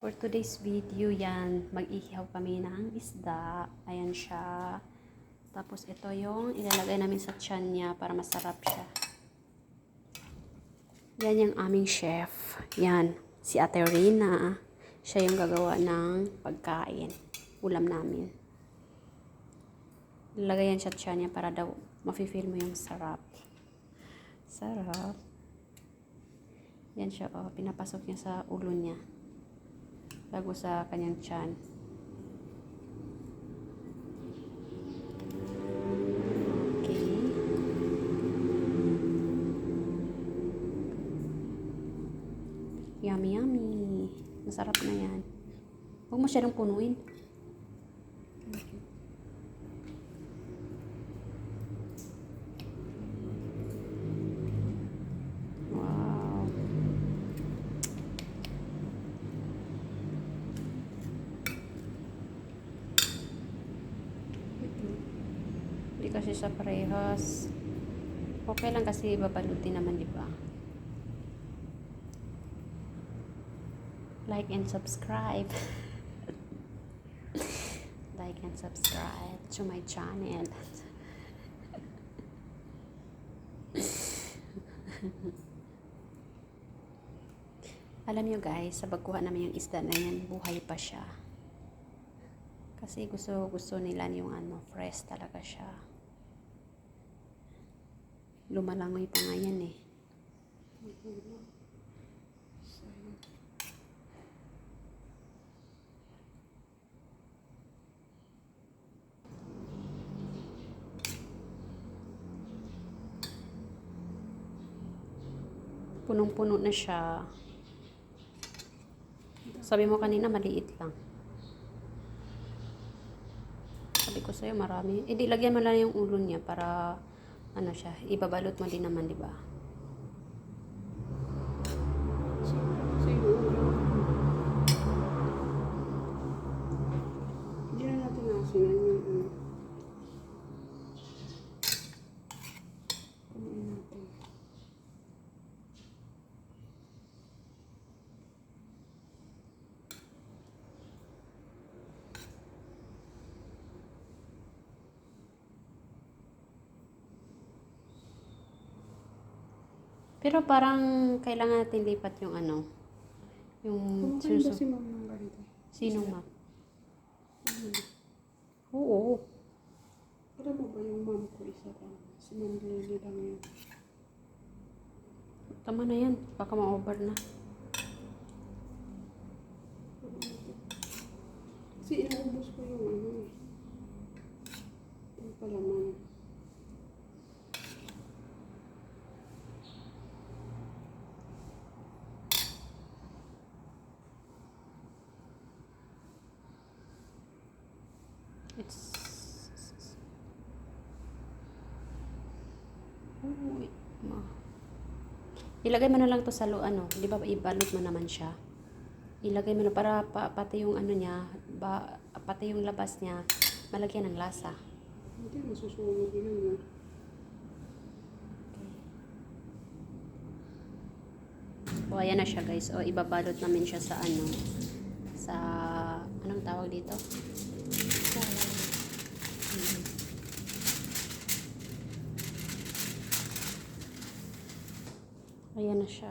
For today's video yan, mag-ihaw kami ng isda. Ayan siya. Tapos ito yung ilalagay namin sa tiyan niya para masarap siya. Yan yung aming chef. Yan, si Ate Rina. Siya yung gagawa ng pagkain. Ulam namin. Ilalagay yan sa tiyan niya para daw mafe-feel mo yung sarap. Sarap. Yan siya, oh, pinapasok niya sa ulo niya. Bago sa kanyang tiyan. Okay. Yummy, yummy. Masarap na yan. Huwag masyadong punuin. Okay. Wow. Hindi kasi sa parehas. Okay lang kasi babalutin naman, di ba? Like and subscribe. Like and subscribe to my channel. Alam nyo guys, sa pagkuha namin yung isda na yan, buhay pa siya. Kasi gusto nila yung fresh talaga siya. Lumalangoy pa nga yan eh. Punong-puno na siya. Sabi mo kanina maliit lang. Sabi ko sa'yo marami. Di lagyan mo lang yung ulo niya para siya, ibabalot mo din naman, di ba? Hindi na natin nasinan yung kumain natin. Pero parang kailangan natin lipat yung yung Kumakain ba si Ma'am ng ganito? Sino ma? Oo. Para mo ba yung ma'am ko isa lang? Si Ma'am Lily lang yun. Tama na yan. Baka ma-over na. Kasi inaubos ko yung yung palaman. Uy, ilagay mo na lang to sa di ba ibalot mo naman siya. Ilagay mo na para pati yung niya, pati yung labas niya, malagyan ng lasa. Hindi, masusunog yun. O, ayan na siya guys. O, ibabalot namin siya sa sa, anong tawag dito? Ayan na siya.